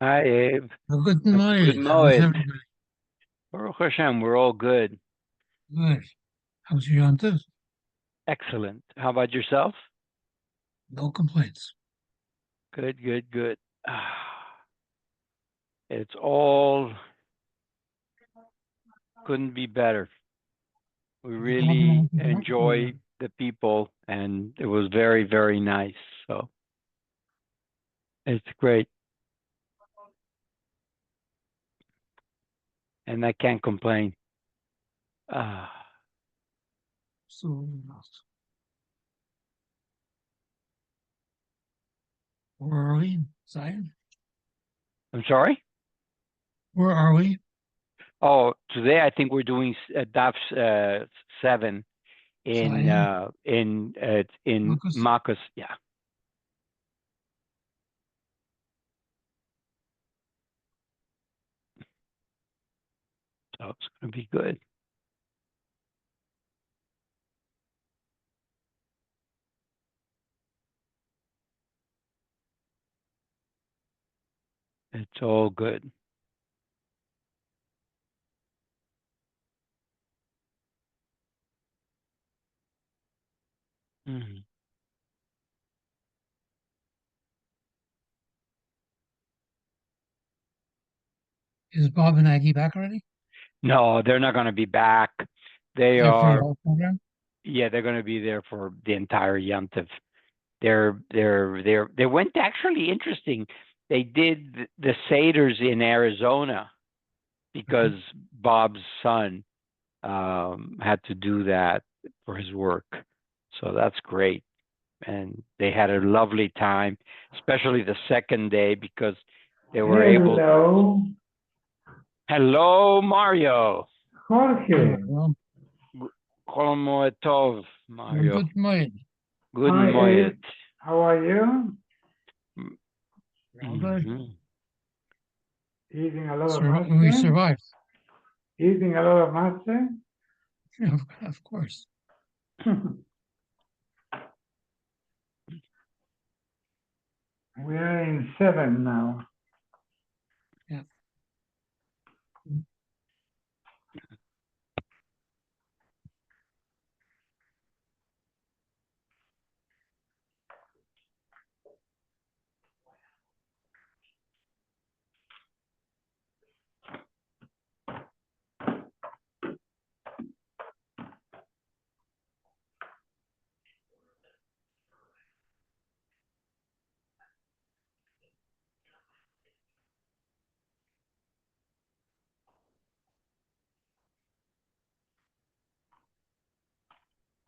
Hi, Abe. Good Good morning. How's morning. everybody? Baruch Hashem, we're all good. Good. How's your Yontif? Excellent. How about yourself? No complaints. Good, good, good. It's all couldn't be better. We You go over really to the house or enjoy the people, and it was very, very nice. So it's great, and I can't complain. Ah, so where are we? Zion? I'm sorry. Where are we? Oh, today I think we're doing Daf 7 Zion? in Makkos? Makkos. Yeah. So it's going to be good. It's all good. Mhm. Is Bob and Aggie back already? No, they're not going to be back. They There for the are, whole program? yeah, they're going to be there for the entire Yontif. They went actually interesting. They did the Seders in Arizona because Bob's son had to do that for his work. So that's great. And they had a lovely time, especially the second day because they were able. Hello, Hello, Mario. Jorge. Well, Como tov, well, Mario. good morning. Guten Hi, Morgen. Abe. How are you? All good. Mhm. Eating a lot of We matzah? survived. Eating a lot of matzah? Of course. We are in 7 now. Yeah.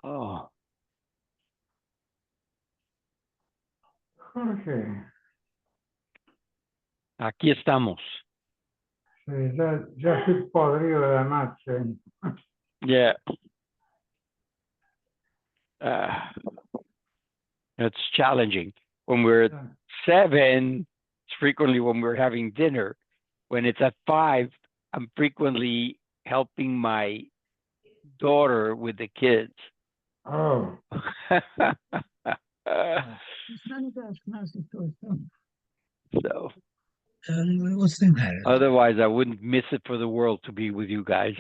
Oh, Jorge, aquí estamos. sí, ya estoy podrido de la matzah. Yeah. Uh, it's challenging. When we're at 7, it's frequently when we're having dinner. When it's at 5, I'm frequently helping my daughter with the kids. Oh, So What's the matter? otherwise, I wouldn't miss it for the world to be with you guys.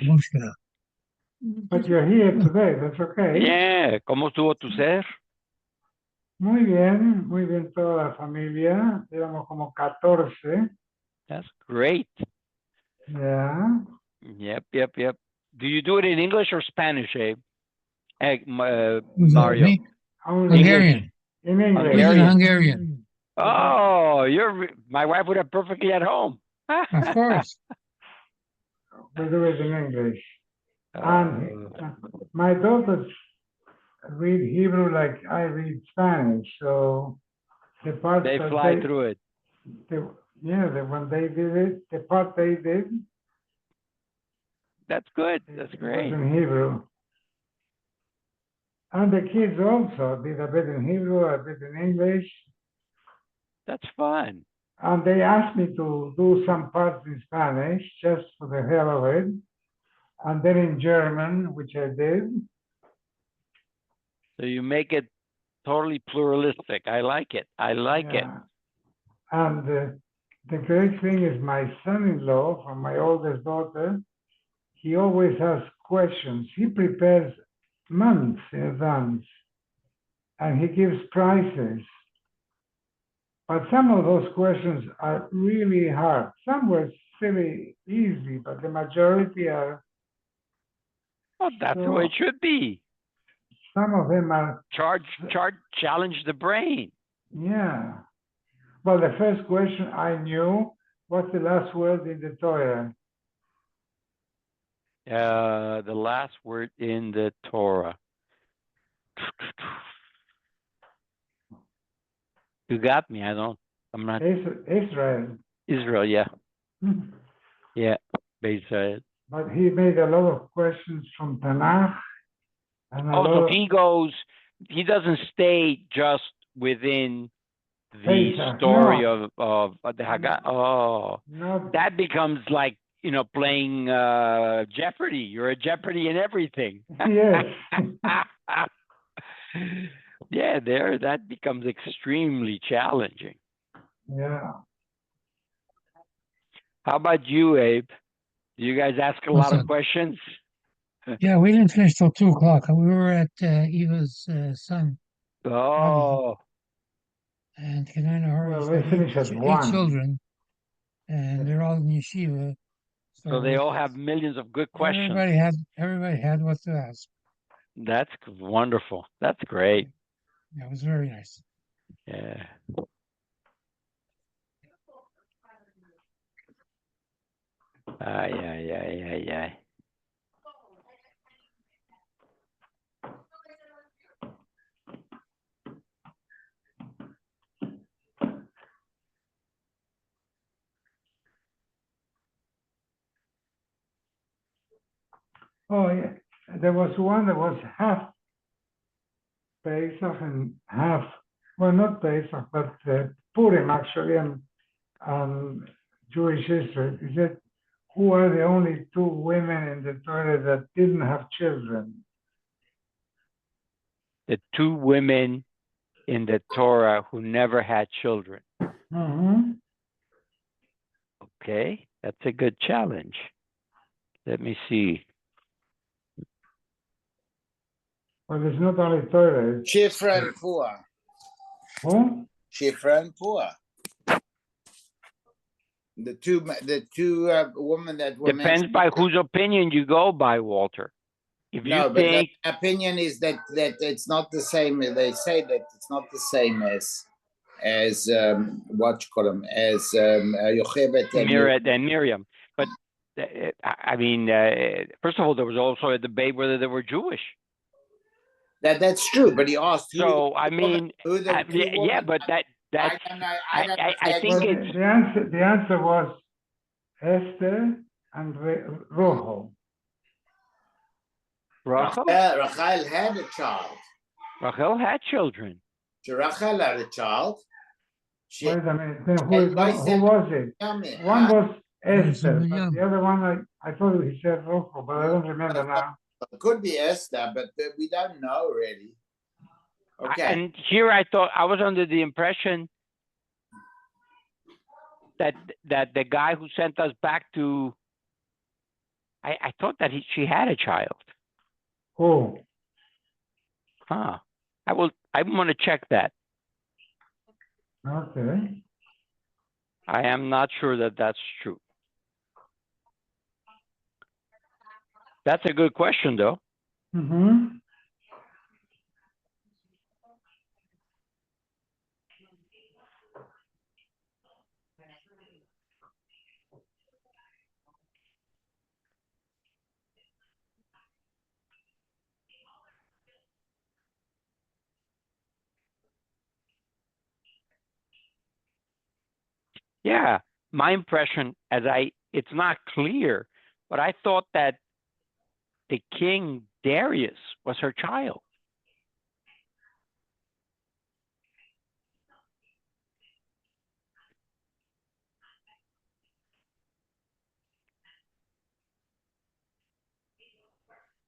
but you're here today, that's okay. Yeah, ¿cómo estuvo tu ser? Muy bien toda la familia. Éramos como 14. That's great. Yeah. Yep, yep, yep. Do you do it in English or Spanish, Abe? Who's that? Mario. Me? Only Hungarian. in English. Who's in Hungarian. Hungarian? Oh, my wife would have perfectly at home. Of course. We do it in English. And my daughters read Hebrew like I read Spanish, so the part They that fly through it. when they did it, the part they did, That's good. That's it was great. in Hebrew. And the kids also did a bit in Hebrew, a bit in English. That's fun. And they asked me to do some parts in Spanish just for the hell of it. And then in German, which I did. So you make it totally pluralistic. I like it. I like it. And the great thing is my son-in-law from my oldest daughter, he always has questions. He prepares months in advance and he gives prizes. But some of those questions are really hard. Some were silly, easy, but the majority are. Well, that's the way it should be. Some of them are. Challenge the brain. Yeah. Well, the first question I knew, what's the last word in the Torah? The last word in the Torah. You got me. I'm not. Israel. Israel, yeah. Yeah, Israel. But he made a lot of questions from Tanakh. And so he doesn't stay just within the Pesach, story no. of the Haggadah. Oh, No. that becomes like, playing Jeopardy. You're a Jeopardy in everything. Yes. Yeah, that becomes extremely challenging. Yeah. How about you, Abe? Do you guys ask a lot of questions? Yeah, we didn't finish till 2 o'clock. We were at Eva's son. Oh. And Kanana Hardy's Well, we got finish at eight 1. children, and they're all in yeshiva. So they all have millions of good questions. Everybody had what to ask. That's wonderful. That's great. Yeah, it was very nice. Yeah. Yeah. Oh, yeah. There was one that was half Pesach and half, well, not Pesach, but Purim actually, and Jewish history. He said, who are the only 2 women in the Torah that didn't have children? The 2 women in the Torah who never had children. Mm-hmm. Okay, that's a good challenge. Let me see. Well, it's not only Torah. Shifra and Pua. Who? Shifra and Pua. The two women that were Depends mentioned. by whose opinion you go by, Walter. If No, you but think the opinion is that it's not the same. They say that it's not the same as what you call them, as Yochebed and Miriam, but I mean, first of all, there was also a debate whether they were Jewish. That's true, but he asked who. So I mean, yeah, but that's I think it's the answer was Esther and Rojo. Rachel. Rachel had a child. Rachel had children. So Rachel had a child. Wait a minute. Who was it? One was Esther, but the other one I thought he said Rojo, but I don't remember now. It could be Esther, but we don't know really. Okay. And here I thought I was under the impression that the guy who sent us back to, I thought that she had a child. Who? Huh. I want to check that. Okay. I am not sure that that's true. That's a good question, though. Mm-hmm. Yeah, my impression, it's not clear, but I thought that the king Darius was her child.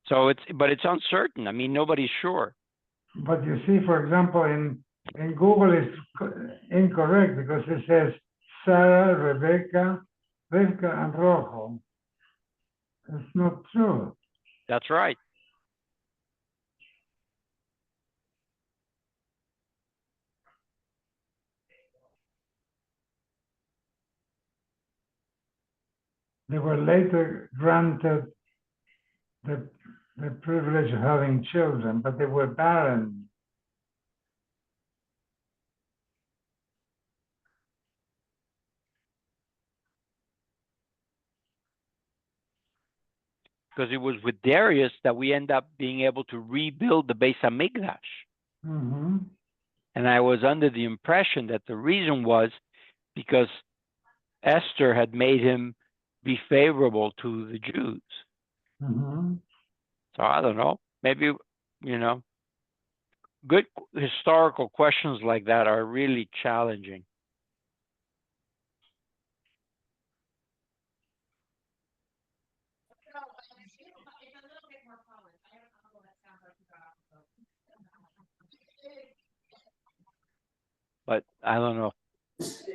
So it's uncertain. I mean, nobody's sure. But you see, for example, in Google it's incorrect because it says Sarah, Rebecca, Rivka, and Rojo. That's not true. That's right. They were later granted the privilege of having children, but they were barren. Because it was with Darius that we end up being able to rebuild the Beis Hamikdash. Mm-hmm. And I was under the impression that the reason was because Esther had made him be favorable to the Jews. Mm-hmm. So I don't know. Maybe, good historical questions like that are really challenging. But I don't know.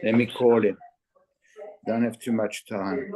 Let me call him. Don't have too much time.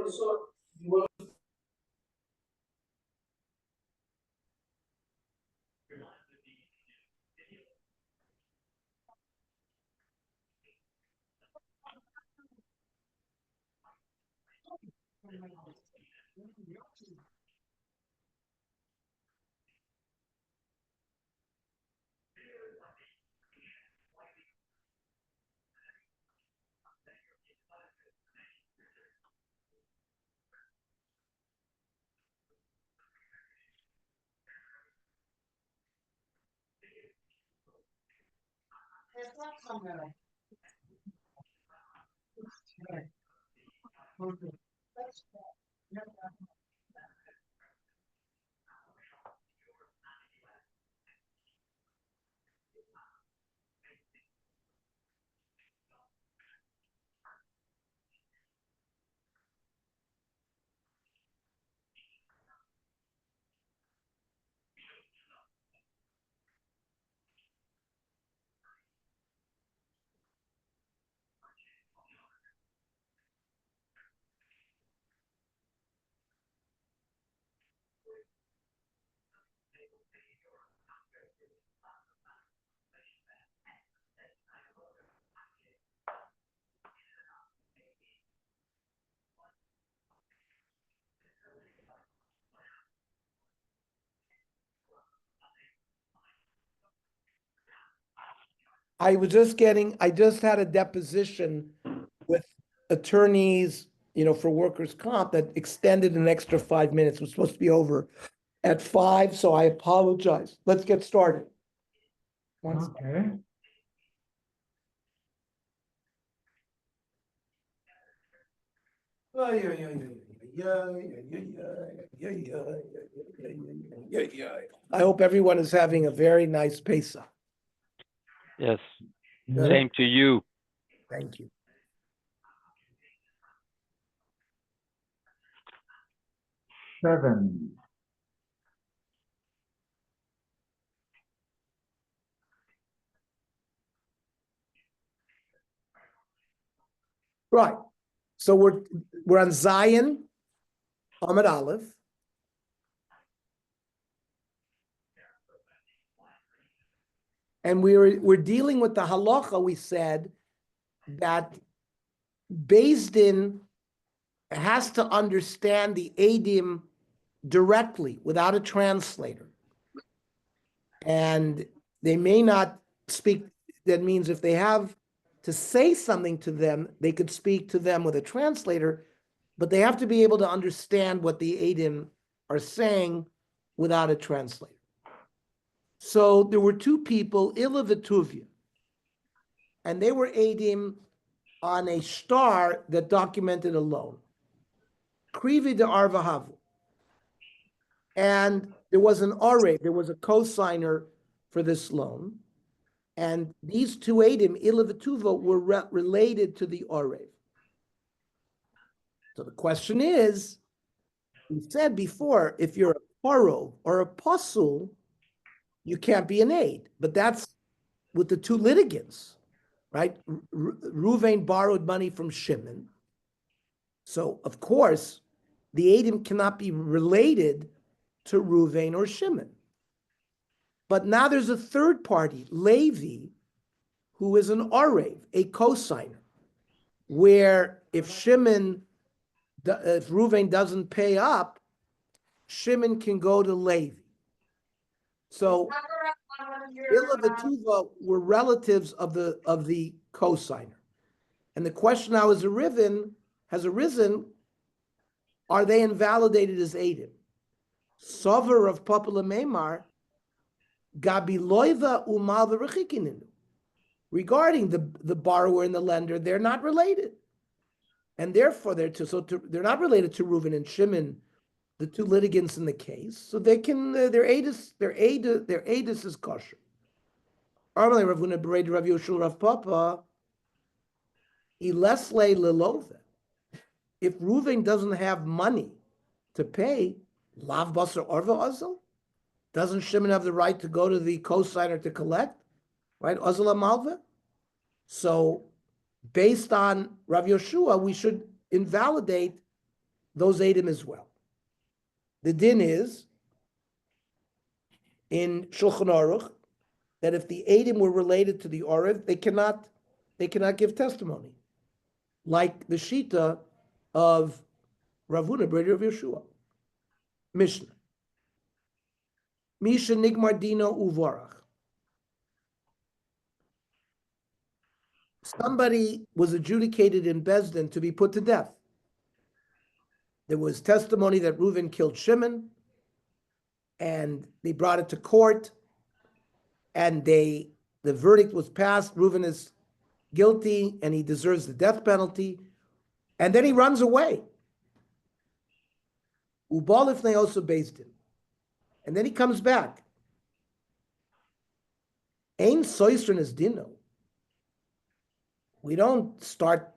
I just had a deposition with attorneys, for workers' comp that extended an extra 5 minutes. It was supposed to be over at 5, so I apologize. Let's get started. Okay. I hope everyone is having a very nice Pesach. Yes. Yeah. Same to you. Thank you. Seven. Right. So we're on Zion, Amud Aleph. And we're dealing with the halacha. We said that Beis Din has to understand the Eidim directly without a translator. And they may not speak. That means if they have to say something to them, they could speak to them with a translator, but they have to be able to understand what the Eidim are saying without a translator. So there were two people, Ila Vituvia, and they were Eidim on a star that documented a loan. Krivi de Arvahavu. And there was an Arev, there was a cosigner for this loan. And these two Eidim, Ila Vituva, were related to the Arev. So the question is, we said before, if you're a Paro or a Pasul, you can't be an aid. But that's with the two litigants, right? Reuven borrowed money from Shimon. So, of course, the Eidim cannot be related to Reuven or Shimon. But now there's a third party, Levi, who is an Orev, a cosigner, where if Reuven doesn't pay up, Shimon can go to Levi. So Ila V'Tuva were relatives of the cosigner. And the question now has arisen, are they invalidated as Eidim? Sover of Popula Meimar, Gabi Loiva Umal V'Rechikininu. Regarding the borrower and the lender, they're not related. And therefore, they're not related to Reuven and Shimon, the two litigants in the case. So they can, their aidus is kosher. Armalei Ravuna Bered Rav Yoshua Rav Papa, Ilesle Lelove. If Reuven doesn't have money to pay, Lav Basar Orva Azel, doesn't Shimon have the right to go to the cosigner to collect? Right? Azel Malva? So based on Rav Yoshua, we should invalidate those Eidim as well. The din is in Shulchan Aruch that if the Eidim were related to the Orev, they cannot give testimony, like the Shita of Rav Huna Ber Rav Yoshua. Mishnah. Misha Nigmar Dino Uvarach. Somebody was adjudicated in Bezdin to be put to death. There was testimony that Reuven killed Shimon, and they brought it to court, and the verdict was passed. Reuven is guilty, and he deserves the death penalty, and then he runs away. Ubalifnei also Bezdin, and then he comes back. Ein soisrin is dino. We don't start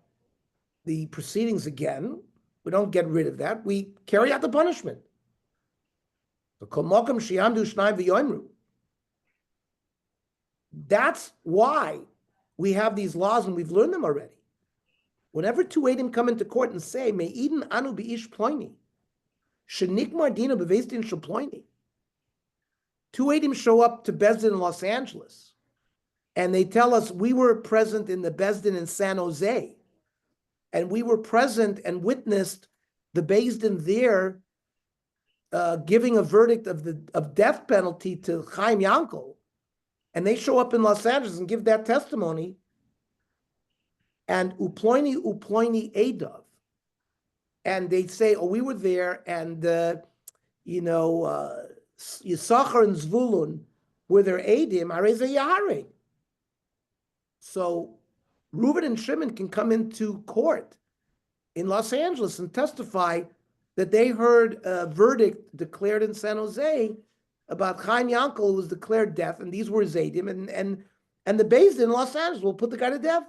the proceedings again. We don't get rid of that. We carry out the punishment. That's why we have these laws, and we've learned them already. Whenever two Eidim come into court and say, Me'idin anu bi'ish ploini, shenikmar dina bevezdin shel ploini. Two Eidim show up to Bezdin in Los Angeles, and they tell us, we were present in the Bezdin in San Jose, and we were present and witnessed the Bezdin there giving a verdict of death penalty to Chaim Yankel, and they show up in Los Angeles and give that testimony, and uploini Edav, and they say, oh, we were there, and Yisachar and Zvulun were their Eidim, Areze Yaharing. So Reuven and Shimon can come into court in Los Angeles and testify that they heard a verdict declared in San Jose about Chaim Yankel, who was declared death, and these were his Eidim, and the Beis Din in Los Angeles will put the guy to death.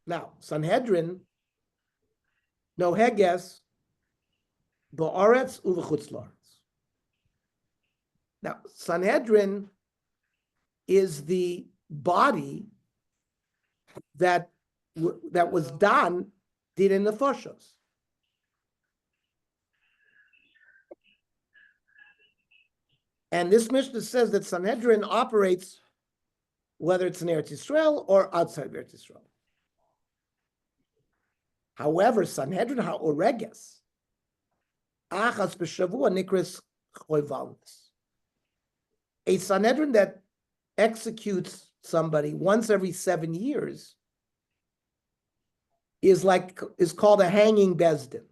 Now, Sanhedrin, no heges, ba'aretz uv'chutz la'aretz. Now, Sanhedrin is the body that was done did in the Foshos. And this Mishnah says that Sanhedrin operates whether it's in Eretz Yisrael or outside of Eretz Yisrael. However, Sanhedrin ha'oreges, achas b'shavua nikras choivalnis. A Sanhedrin that executes somebody once every 7 years is called a hanging Bezdin.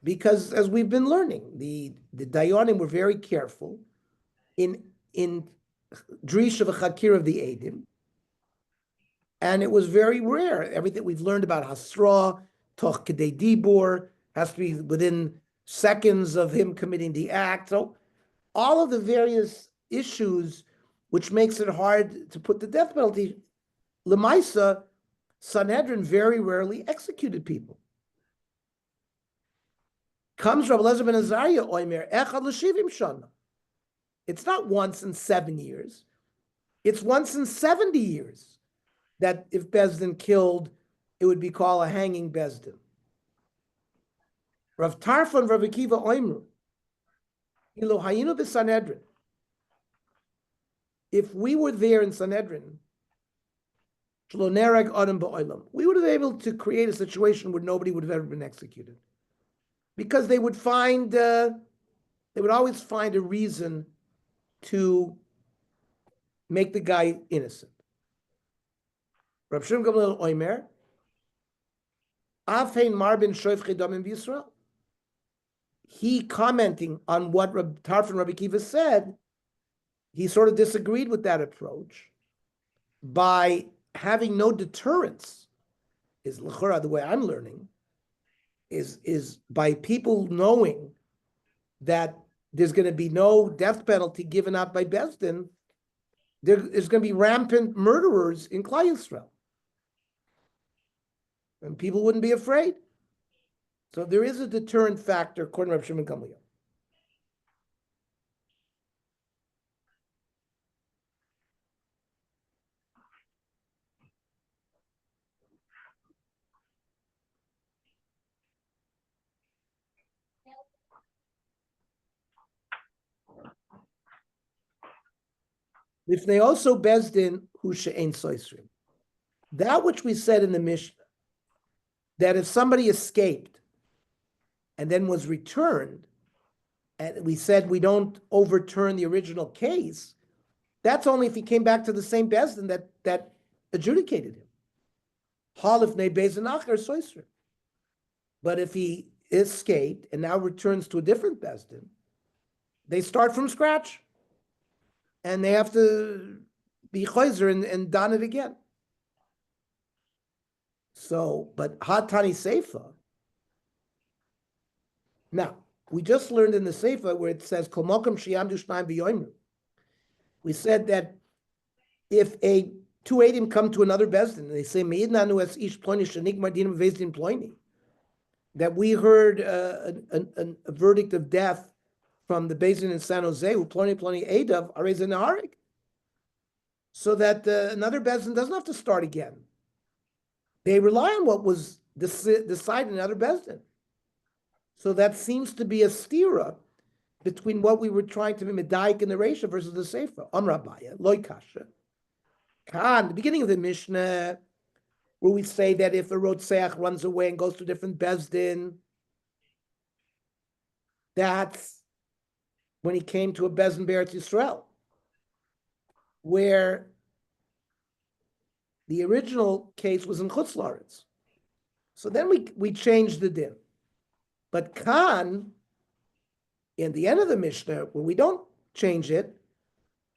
Because as we've been learning, the Dayanim were very careful in Drisha v'Chakir of the Eidim, and it was very rare. Everything we've learned about Hasra, Toch Kedei Dibur, has to be within seconds of him committing the act. So all of the various issues which makes it hard to put the death penalty, Lemaisa, Sanhedrin very rarely executed people. Comes Rabbi Elazar ben Azariah, Oimer, Echad l'shivim shana. It's not once in 7 years. It's once in 70 years that if Bezdin killed, it would be called a hanging Bezdin. Rav Tarfon, Rav Akiva Oimru, Ilu Hayinu b'Sanhedrin. If we were there in Sanhedrin, we would have been able to create a situation where nobody would have ever been executed, because they would always find a reason to make the guy innocent. Rav Shimon Gamliel Oimer, Afein Marbin Shoif Chedamim B'Yisrael. He commenting on what Rab Tarfon Rabbi Kiva said, he sort of disagreed with that approach by having no deterrence. Is l'chora, the way I'm learning, is by people knowing that there's going to be no death penalty given out by Bezdin, there is going to be rampant murderers in Klal Yisrael. And people wouldn't be afraid. So there is a deterrent factor, according to Rav Shimon Gamliel. If they also Bezdin who she'ein soisrim. That which we said in the Mishnah, that if somebody escaped and then was returned, and we said we don't overturn the original case, that's only if he came back to the same Bezdin that adjudicated him. Halif ne Bezdin acher soisrim. But if he escaped and now returns to a different Bezdin, they start from scratch. And they have to be chayzer and don it again. So, but Hatani Seifa. Now, we just learned in the Seifa where it says, Kol mokum sheyamdu shnayim b'yoimru. We said that if two Eidim come to another Bezdin, and they say, Me'id nanu es ish ploni shenigmar dinim v'vezdin ploni, that we heard a verdict of death from the Bezdin in San Jose, who ploni Eidav arez naharik, so that another Bezdin doesn't have to start again. They rely on what was decided in another Bezdin. So that seems to be a stira between what we were trying to be medayik in the Reisha versus the Sefer. Amrabaya, loy kasha. Khan, the beginning of the Mishnah, where we say that if a Rotseach runs away and goes to a different Bezdin, that's when he came to a Bezdin Be'eretz Yisrael, where the original case was in Chutz La'aretz. So then we changed the din. But Khan, in the end of the Mishnah, where we don't change it,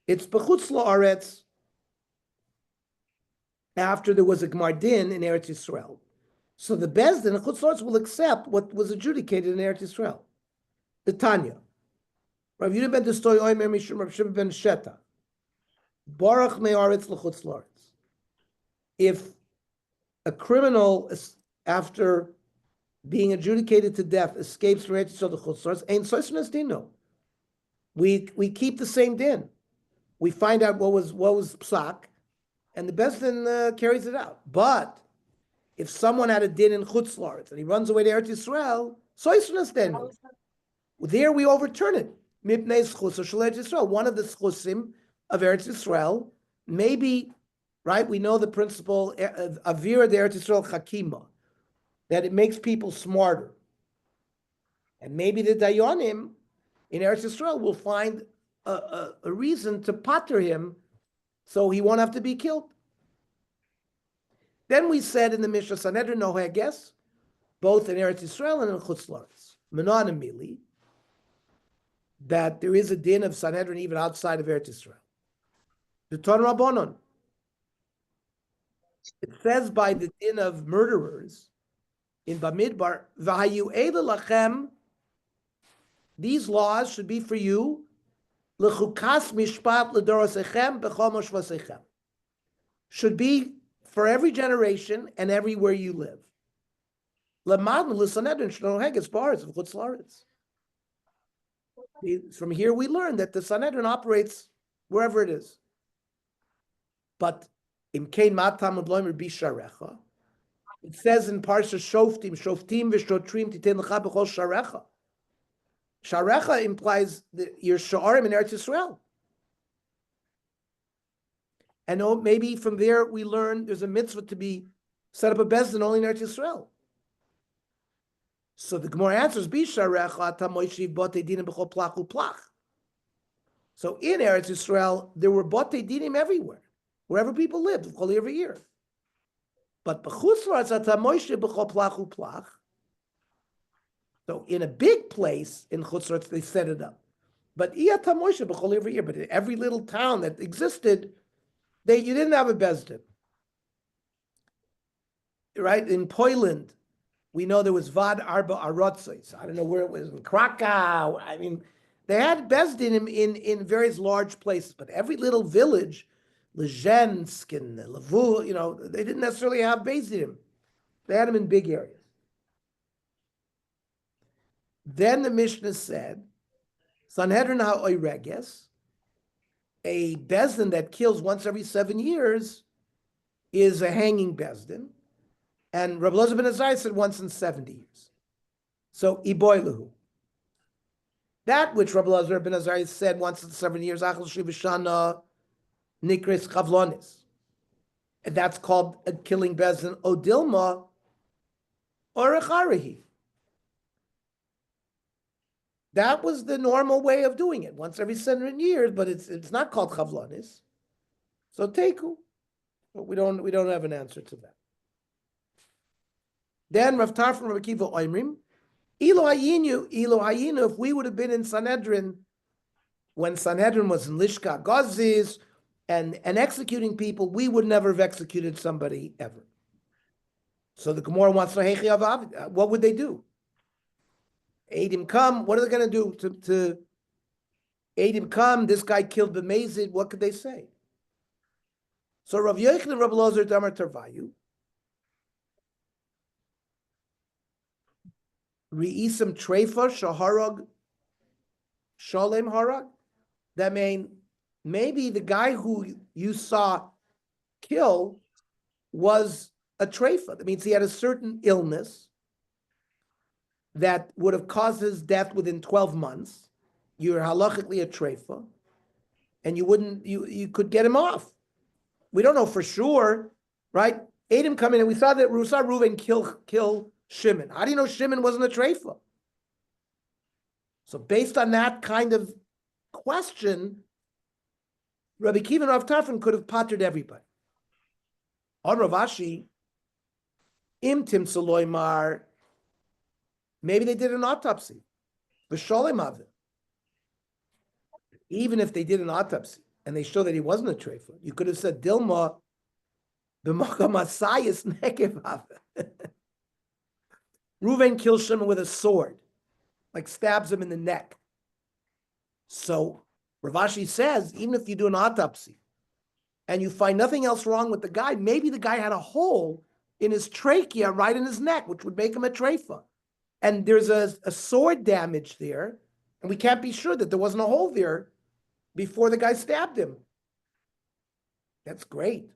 it's B'chutz La'aretz after there was a Gmar Din in Eretz Yisrael. So the Bezdin in Chutz La'aretz will accept what was adjudicated in Eretz Yisrael. The Tanya. Rav Yehuda ben Destoy Oimer Mishum Rav Shimon ben Sheta. Baruch me'aretz l'chutz la'aretz. If a criminal, after being adjudicated to death, escapes from Eretz Yisrael to chutz la'aretz, ein soisnes dino. We keep the same din. We find out what was psak, and the Bezdin carries it out. But if someone had a din in chutz la'aretz and he runs away to Eretz Yisrael, soisnes dino. There we overturn it. One of the schusim of Eretz Yisrael, maybe, right? We know the principle avira de Eretz Yisrael chakima, that it makes people smarter, and maybe the dayanim in Eretz Yisrael will find a reason to pater him, so he won't have to be killed. Then we said in the Mishnah Sanhedrin noheges, both in Eretz Yisrael and in Chutz La'aretz, Menon Mili, that there is a din of Sanhedrin even outside of Eretz Yisrael. The Ton Rabbanon. It says by the din of murderers in Bamidbar, V'hayu eila lachem, these laws should be for you, l'chukas mishpat l'dorosechem b'chol moshvasechem. Should be for every generation and everywhere you live. L'madnu l'Sanhedrin sh'noheges ba'aretz v'chutz la'aretz. From here we learn that the Sanhedrin operates wherever it is. But im kein matam ubloimer bisharecha. It says in Parsha Shoftim v'shotrim titen lecha b'chol sharecha. Sharecha implies your sha'arim in Eretz Yisrael. And maybe from there we learn there's a mitzvah to be set up a bezdin only in Eretz Yisrael. So the Gemara answers, Bisharecha tamoishiv bote dinim b'chol plach uplach. So in Eretz Yisrael, there were bote dinim everywhere, wherever people lived, every year. But b'chutz la'aretz tamoishiv b'chol plach uplach. So in a big place in Chutz La'aretz, they set it up. But tamoishiv b'chol every year. But in every little town that existed, you didn't have a bezdin. Right? In Poland, we know there was Vad Arba Arotzos. I don't know where it was, in Krakow. I mean, they had bezdin in various large places, but every little village, Lezhensk and Levu, they didn't necessarily have bezdin. They had them in big areas. Then the Mishnah said, Sanhedrin ha'oireges, a bezdin that kills once every 7 years is a hanging bezdin. And Rabbi Elazar ben Azariah said once in 70 years. So, iboilahu. That which Rabbi Elazar ben Azariah said once in 7 years, achal shivishana nikris chavlonis. And that's called a killing bezdin, odilma or a charahi. That was the normal way of doing it, once every 7 years, but it's not called chavlonis. So teku. But we don't have an answer to that. Then Rav Tar from Rabbi Kiva Oimrim, Ilo hayinu, if we would have been in Sanhedrin, when Sanhedrin was in Lishka Gazis and executing people, we would never have executed somebody ever. So the Gemara wants to know, what would they do? Eidim come, what are they going to do to Eidim come, this guy killed B'mezid, what could they say? So Rav Yochanan and Rav Elazar Damar Tarvayu, Re'isim Treifa Shaharag Shalem Harag. That means maybe the guy who you saw kill was a treifa. That means he had a certain illness that would have caused his death within 12 months. You're halachically a treifa, and you could get him off. We don't know for sure, right? Adam come in, and we saw Reuven kill Shimon. How do you know Shimon wasn't a treifa? So based on that kind of question, Rabbi Kiva and Rav Tarfon could have pottered everybody. On Rav Ashi, Im Tim Saloimar, maybe they did an autopsy. Even if they did an autopsy and they show that he wasn't a treifa, you could have said Dilma b'makam nekev. Reuven kills Shimon with a sword, like stabs him in the neck. So Rav Ashi says, even if you do an autopsy and you find nothing else wrong with the guy, maybe the guy had a hole in his trachea right in his neck, which would make him a treifa. And there's a sword damage there, and we can't be sure that there wasn't a hole there before the guy stabbed him. That's great.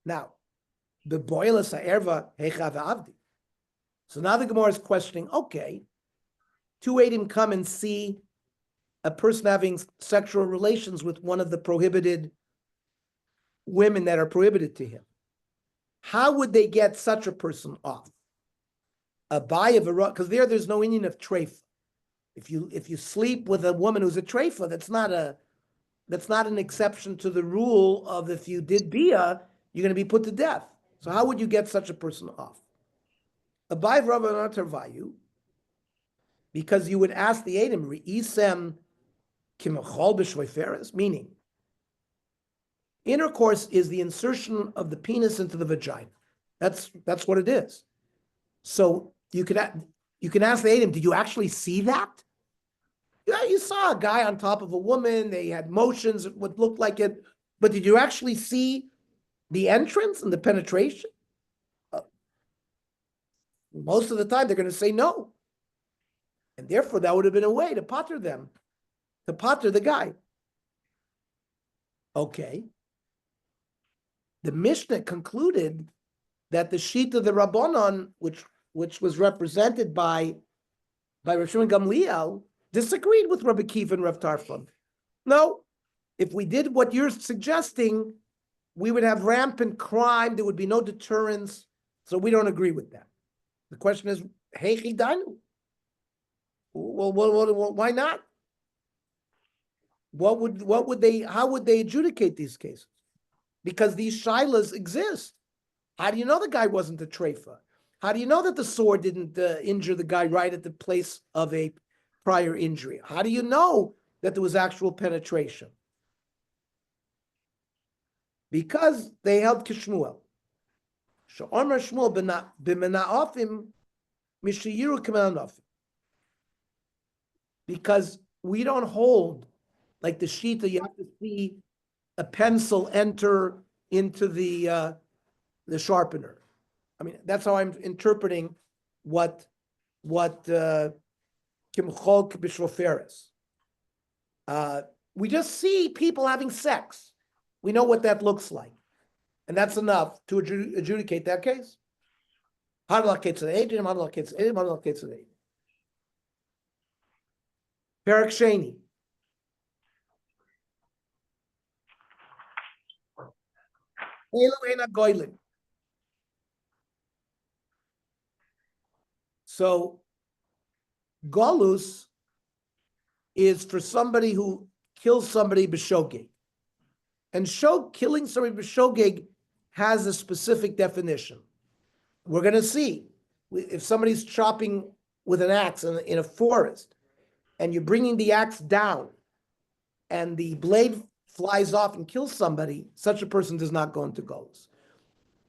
Now, the boila sa'erva hechav avdi. So now the Gemara is questioning, okay, two Eidim come and see a person having sexual relations with one of the prohibited women that are prohibited to him. How would they get such a person off? A because there's no Indian of treif. If you sleep with a woman who's a treifa, that's not an exception to the rule of if you did bia, you're going to be put to death. So how would you get such a person off? Abai Rabbanan Tarvayu, because you would ask the Eidim, Re'isem kimachol b'shveiferes, meaning intercourse is the insertion of the penis into the vagina. That's what it is. So you can ask the Eidim, did you actually see that? Yeah, you saw a guy on top of a woman, they had motions, it would look like it, but did you actually see the entrance and the penetration? Most of the time, they're going to say no. And therefore, that would have been a way to pater them, to pater the guy. Okay. The Mishnah concluded that the sheet of the Rabbanon, which was represented by Rav Shimon Gamliel, disagreed with Rabbi Kiva and Rav Tarfon. No, if we did what you're suggesting, we would have rampant crime. There would be no deterrence. So we don't agree with that. The question is, hey, chidanu. Well, why not? How would they adjudicate these cases? Because these shilas exist. How do you know the guy wasn't a treifa? How do you know that the sword didn't injure the guy right at the place of a prior injury? How do you know that there was actual penetration? Because they held Kishmuel. She'omar Shmuel b'mena'ofim mishayiru k'mena'ofim. Because we don't hold, like the shita, you have to see a pencil enter into the sharpener. I mean, that's how I'm interpreting what Kimchol B'Shroferes. We just see people having sex. We know what that looks like. And that's enough to adjudicate that case. Perak Sheni. So, Golus is for somebody who kills somebody b'shogeg. And killing somebody b'shogeg has a specific definition. We're going to see if somebody's chopping with an axe in a forest, and you're bringing the axe down, and the blade flies off and kills somebody, such a person does not go into Golus.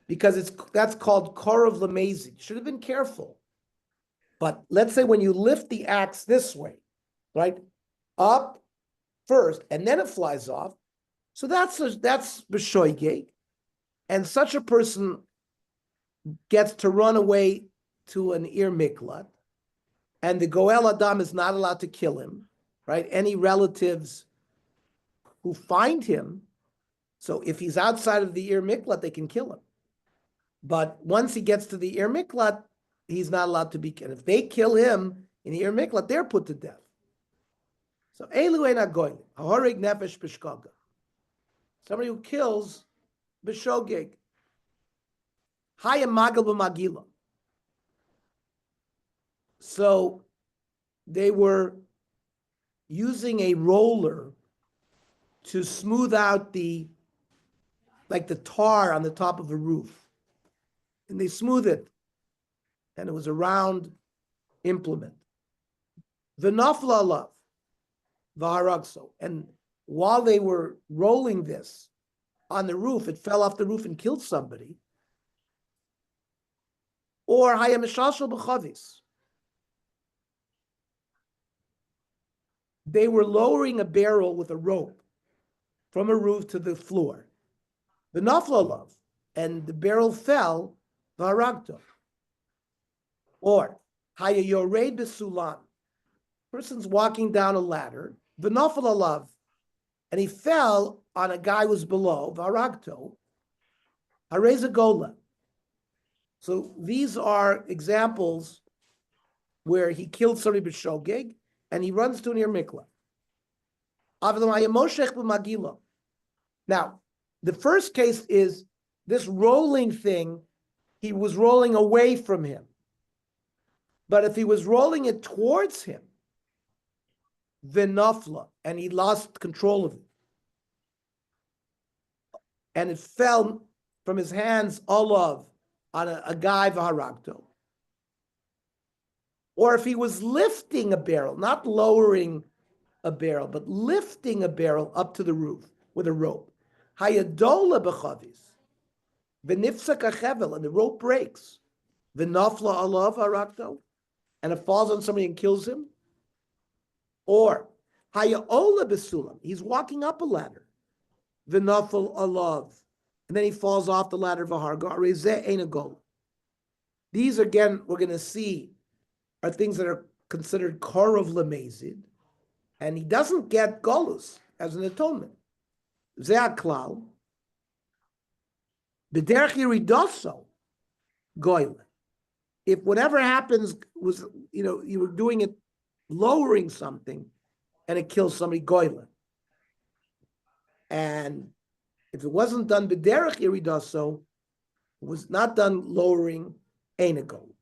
Because that's called korov lemezi. You should have been careful. But let's say when you lift the axe this way, right, up first, and then it flies off, so that's b'shoigeg, and such a person gets to run away to an ir miklat, and the goel adam is not allowed to kill him, right? Any relatives who find him, so if he's outside of the ir miklat, they can kill him. But once he gets to the ir miklat, he's not allowed to be killed. If they kill him in the ir miklat, they're put to death. So elu ein hagoyim, hahorig nefesh b'shkoga. Somebody who kills b'shogeg. Hayam magal b'magila. So they were using a roller to smooth out the tar on the top of a roof. And they smooth it. And it was a round implement. V'nafla alav, v'haragso. And while they were rolling this on the roof, it fell off the roof and killed somebody. Or hayamishashal b'chavis. They were lowering a barrel with a rope from a roof to the floor. V'nafla alav. And the barrel fell, v'haragto. Or hayayored b'sulam. Person's walking down a ladder, v'nafal alav, and he fell on a guy who was below, v'haragto, hareza gola. So these are examples where he killed somebody b'shogeg, and he runs to an ir mikla. Now, the first case is this rolling thing, he was rolling away from him. But if he was rolling it towards him, v'nafla, and he lost control of it, and it fell from his hands olav on a guy v'haragto. Or if he was lifting a barrel, not lowering a barrel, but lifting a barrel up to the roof with a rope, hayadola b'chavis, v'nifsak achevel, and the rope breaks, v'nafla olav v'haragto, and it falls on somebody and kills him. Or hayaola b'sulam, he's walking up a ladder, v'nafal alav, and then he falls off the ladder v'harga, rezeh ein a gola. These, again, we're going to see, are things that are considered korov lemezid, and he doesn't get golus as an atonement. Ze klal. B'derech yiridoso goyle. If whatever happens was, you were doing it, lowering something, and it kills somebody, goyle. And if it wasn't done b'derech yiridoso, it was not done lowering, ain't a goyle.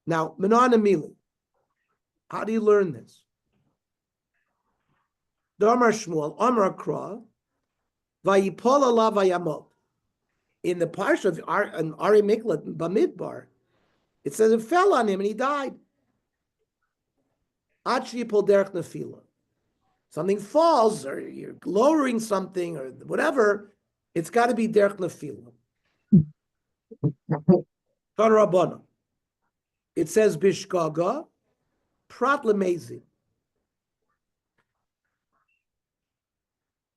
Now, Menon Amili, how do you learn this? Damar Shmuel, Amar Kra, Vayipol Allah Vayamot. In the parsha of Ari Miklat Bamidbar, it says it fell on him and he died. Achi Yipol Derech Nefila. Something falls, or you're lowering something, or whatever, it's got to be Derech Nefila. Rabbanon. It says Bishgaga, Prat Lemezid.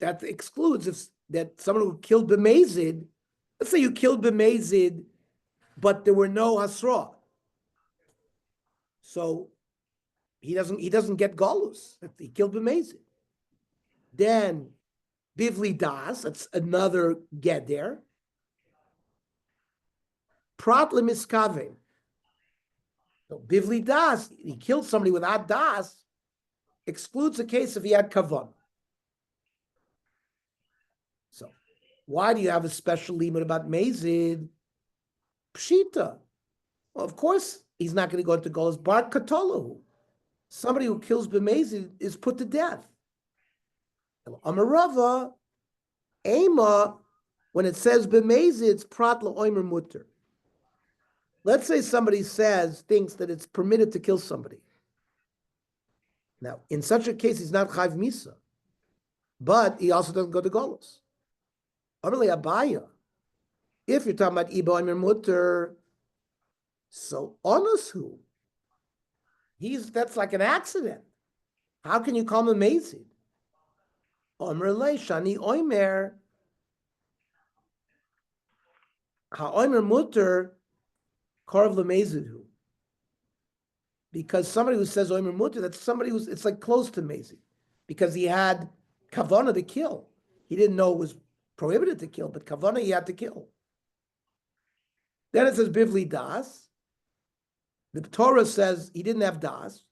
That excludes that someone who killed B'mezid, let's say you killed B'mezid, but there were no Hasra. So he doesn't get Galus if he killed B'mezid. Then Bivli Das, that's another Geder. Prat Lemiskaven. So Bivli Das, he killed somebody without Das, excludes the case if he had Kavan. So why do you have a special limit about Mezid? Pshita. Well, of course, he's not going to go into Golas. Bar Katolu. Somebody who kills B'mezid is put to death. Amarava, Ema, when it says B'mezid, it's Prat La'omer Mutter. Let's say somebody thinks that it's permitted to kill somebody. Now, in such a case, he's not Chayv Misa, but he also doesn't go to Golos. Amarle Abaya, if you're talking about Iba Omer Mutter, so Onushu, that's like an accident. How can you call him amazing? Amarle Shani Omer, Ha Omer Mutter, Karv Lemezidhu. Because somebody who says Omer Mutter, that's somebody it's like close to Mezid. Because he had Kavana to kill. He didn't know it was prohibited to kill, but Kavana he had to kill. Then it says Bivli Das. The Torah says he didn't have Das.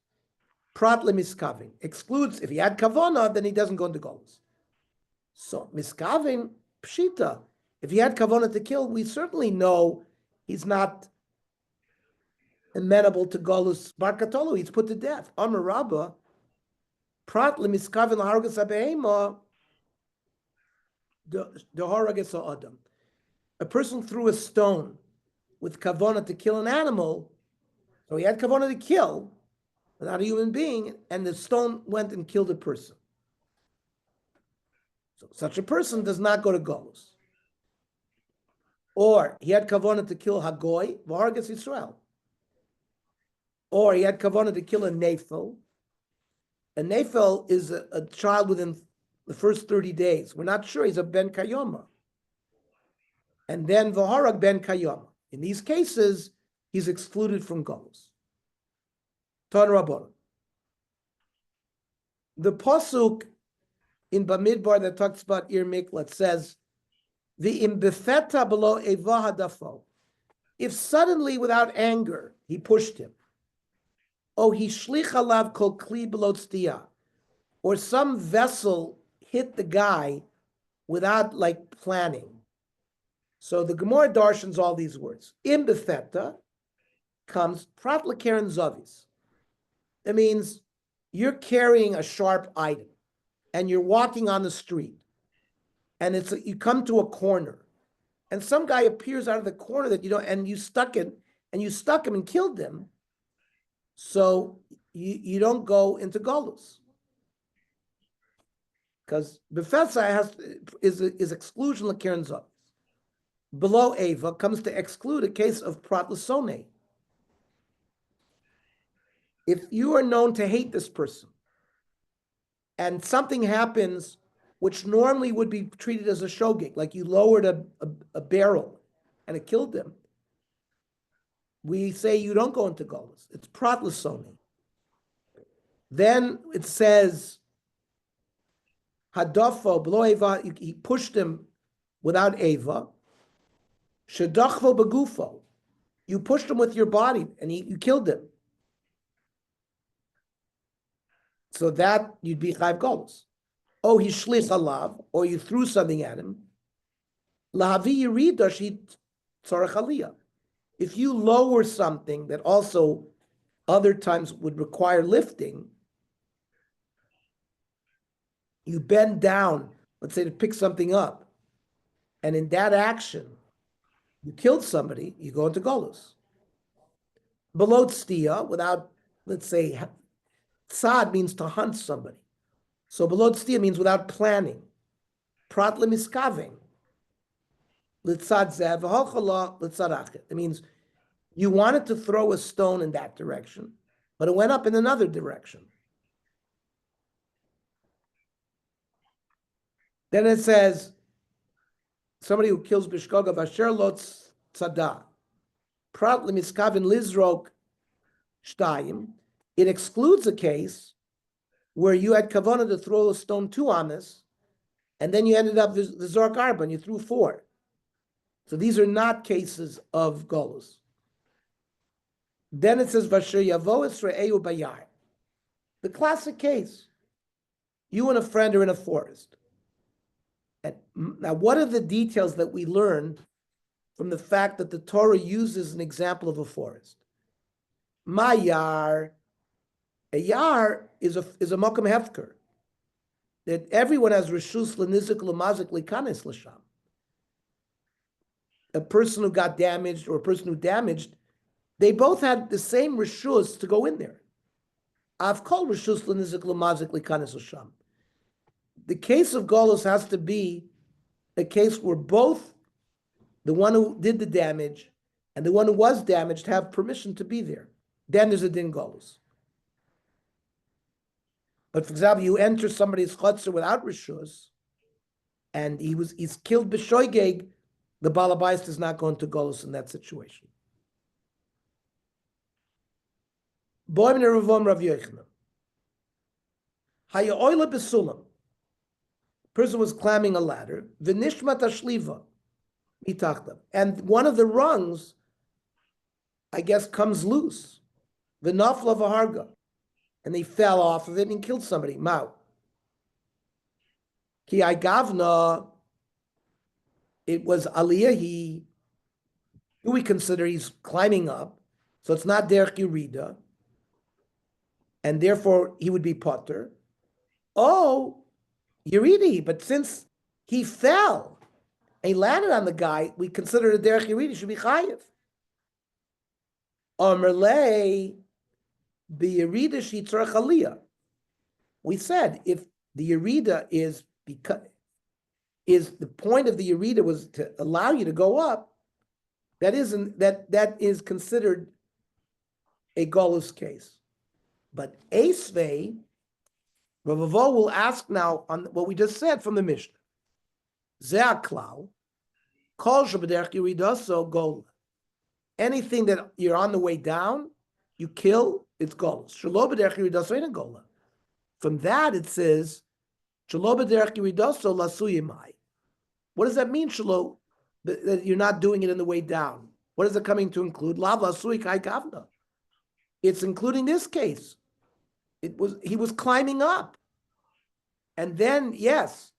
Prat Lemiskavin. Excludes, if he had Kavana, then he doesn't go into Golos. So Miskavin, Pshita. If he had Kavana to kill, we certainly know he's not amenable to Golus Bar Katolu, he's put to death. Amar Rabba, Prat lemiskavin laharagas abehema, the haragas adam. A person threw a stone with kavana to kill an animal, so he had kavana to kill, not a human being, and the stone went and killed a person. So such a person does not go to Golus. Or he had kavana to kill Hagoy, v'haragas Yisrael. Or he had kavanah to kill a nefel. A nefel is a child within the first 30 days. We're not sure he's a ben kayoma. And then v'harag ben kayoma. In these cases, he's excluded from Golus. Tan Rabbanan. The pasuk in Bamidbar that talks about Ir Miklat says, the imbefeta below eva hadafo. If suddenly, without anger, he pushed him, oh, he shlich alav kol kli below tztiya, or some vessel hit the guy without planning. So the Gemara darshans all these words. Im befeta comes prat lekeren zavis. That means you're carrying a sharp item and you're walking on the street and you come to a corner and some guy appears out of the corner that and you stuck him and killed him. So you don't go into Golus. Because Befetza is exclusion lekeren zavis. Below Ava comes to exclude a case of Prat Lasone. If you are known to hate this person and something happens which normally would be treated as a shogeg, like you lowered a barrel and it killed them, we say you don't go into Golos. It's Prat Lasoni. Then it says, Hadofo, below Eva, he pushed him without Eva. Shadachvo begufo. You pushed him with your body and you killed him. So that you'd be Chayv Golos. Oh, he shlich alav, or you threw something at him. Lahavi yirida shi tzarech aliyah. If you lower something that also other times would require lifting, you bend down, let's say to pick something up, and in that action, you killed somebody, you go into Golos. Below tztia, without, let's say, tzad means to hunt somebody. So below tztia means without planning. Prat lemiskaving. Litzad zev, v'hochala litzad achet. It means you wanted to throw a stone in that direction, but it went up in another direction. Then it says, somebody who kills bishkoga v'asher lo tzada. Prat lemiskavin lizrok shtayim. It excludes a case where you had kavanah to throw a stone 2 amas, and then you ended up the Zork Arba, and you threw 4. So these are not cases of Golos. Then it says, Vasher Yavo Esra'eu Bayar. The classic case. You and a friend are in a forest. And now, what are the details that we learn from the fact that the Torah uses an example of a forest? Mayar, a yar is a Mokum Hefker. That everyone has Rishus Lenizik Lamazik Likanis Lasham. A person who got damaged or a person who damaged, they both had the same Rishus to go in there. I've called Rishus Lenizik Lamazik Likanis Lasham. The case of Golos has to be a case where both the one who did the damage and the one who was damaged have permission to be there. Then there's a din Golos. But for example, you enter somebody's chutzner without rishus, and he's killed b'shoigeg, the balabais does not go into Golos in that situation. Boim nerevom Rav Yochanan. Haya oila besulam. Person was climbing a ladder. V'nishmat ashliva mitachtav, and one of the rungs, I guess, comes loose. V'nafla v'harga. And they fell off of it and killed somebody. Mao. Ki gavna, it was aliyahi. Who we consider he's climbing up, so it's not derech yurida, and therefore he would be potter. Oh, yuridi, but since he fell, and he landed on the guy, we consider the derech yurida should be chayiv. Omerlei. The Yerida Shitzar Chaliyah. We said if the Yerida is the point of the Yerida was to allow you to go up, that is considered a Golus case. But Esvei, Rav Avo will ask now on what we just said from the Mishnah. Ze'aklau, Kol Shabbaderech Yerida so Gola. Anything that you're on the way down, you kill, it's Golos. Shelo b'derech yiridaso ain't a Gola. From that it says, Shelo b'derech yiridaso lasuyimai. What does that mean, Shelo? That you're not doing it in the way down. What is it coming to include? Lav lasui kai kavna. It's including this case. He was climbing up. And then, yes,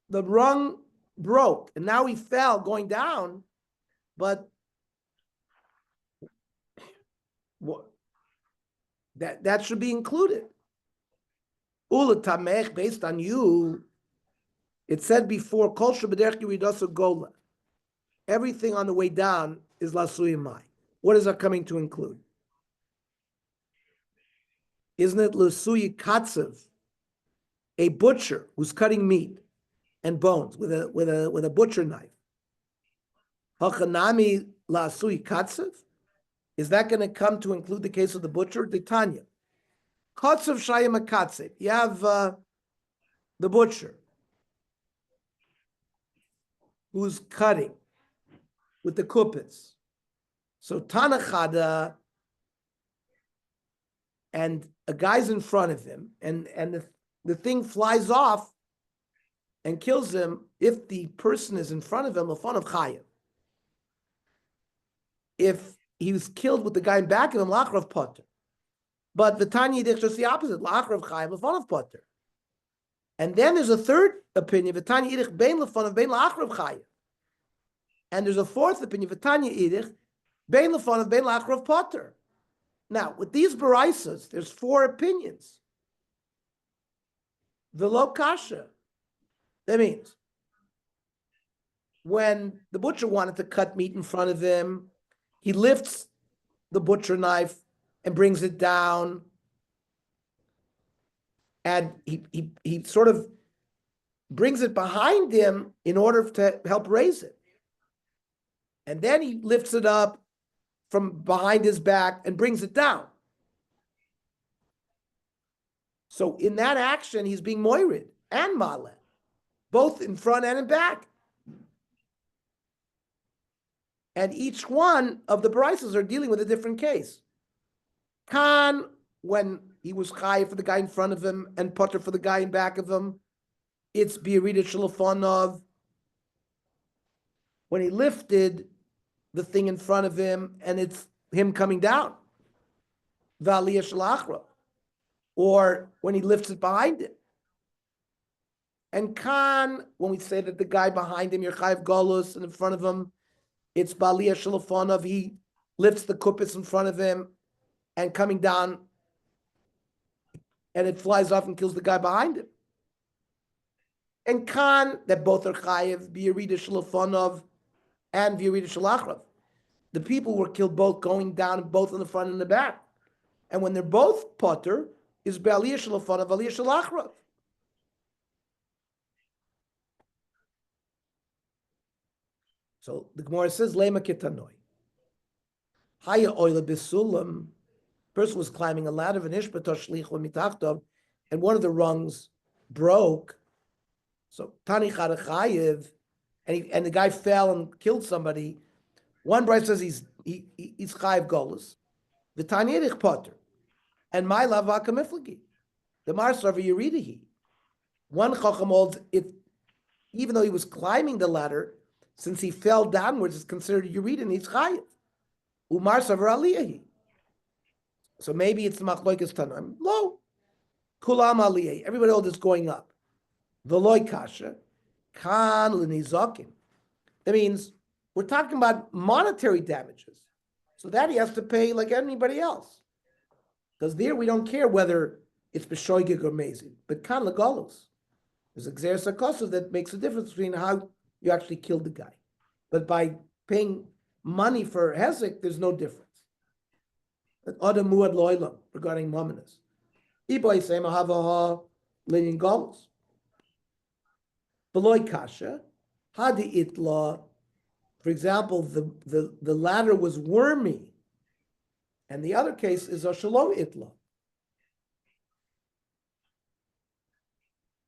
the rung broke, and now he fell going down, but what? That should be included. Ula tamech, based on you, it said before, kol shebederech yiridaso gola. Everything on the way down is lasuyimai. What is that coming to include? Isn't it lasuyi katsev, a butcher who's cutting meat and bones with a butcher knife? Hachanami lasuyi katsev. Is that going to come to include the case of the butcher? Tanya. Katsev shayim katsev. You have the butcher who's cutting with the kuppets. So Tanachada, and a guy's in front of him, and the thing flies off and kills him if the person is in front of him, lefanav chayav. If he was killed with the guy in back of him, lachrav potter. But the Tanya Yidich just the opposite, lachrav chayav, lefanav potter. And then there's a third opinion, V'tanya Yidich bein lefanav bein lachrav chayav. And there's a fourth opinion, V'tanya Yidich bein lefanav bein lachrav potter. Now, with these baraisas, there's four opinions. V'lo kasha. That means when the butcher wanted to cut meat in front of him, he lifts the butcher knife and brings it down. And he sort of brings it behind him in order to help raise it. And then he lifts it up from behind his back and brings it down. So in that action, he's being moirid and maleh, both in front and in back. And each one of the baraisas are dealing with a different case. Khan, when he was chayiv for the guy in front of him and potter for the guy in back of him, it's bi'arida shelafonov. When he lifted the thing in front of him and it's him coming down, v'aliyah shalachra, or when he lifts it behind him. And Khan, when we say that the guy behind him, you're chayiv golus, and in front of him, it's baliyah shalafonov, he lifts the kuppis in front of him and coming down, and it flies off and kills the guy behind him. And Khan, that both are chayiv, bi'arida shalafonov and bi'arida shalachrav. The people were killed both going down, both in the front and the back. And when they're both potter, is baliyah shalafonov, baliyah shalachrav. So the Gemara says, Lema kitanoi. Haya oila bisulam. Person was climbing a ladder, v'nishbatosh shlichwa mitachtov, and one of the rungs broke. So tani chadachayev, and the guy fell and killed somebody. One bride says he's chayev golus. The tani erich potter, and my lava kamiflagi. The marsar v'yiridihi. One chacham holds it, even though he was climbing the ladder. Since he fell downwards, it's considered Yurid and he's chayiv. Umar savar aliyahi. So maybe it's the machloikas tanaim. Lo, kulam aliyahi. Everybody else is going up. Veloy kasha, kan l'nizakim. That means we're talking about monetary damages. So that he has to pay like anybody else. Because there we don't care whether it's b'shoigig or mezid. But kan l'galus. There's a gzeres hakosov that makes a difference between how you actually killed the guy. But by paying money for hezek, there's no difference. Adam muad loilam regarding mominus. Iboy say mahavaha linin galus. Beloy kasha, hadi itla. For example, the ladder was wormy, and the other case is a shalo itla.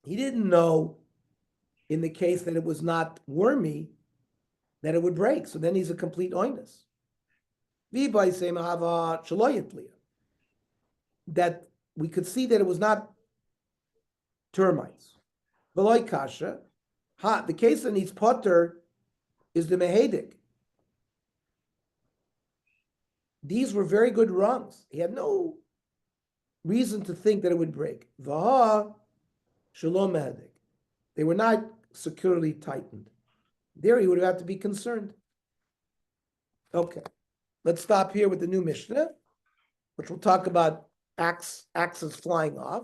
He didn't know in the case that it was not wormy, that it would break. So then he's a complete oinus. That we could see that it was not termites. The case that needs potter is the mehedik. These were very good rungs. He had no reason to think that it would break. Vaha shalom mehedik. They were not securely tightened. There he would have to be concerned. Okay, let's stop here with the new Mishnah, which will talk about axes flying off.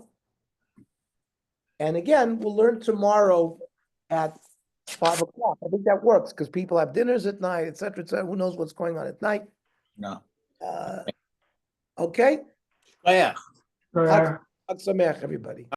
And again, we'll learn tomorrow at 5 o'clock. I think that works because people have dinners at night, etc., etc. Who knows what's going on at night? No. Okay. Yeah. So, Chag Sameach, everybody.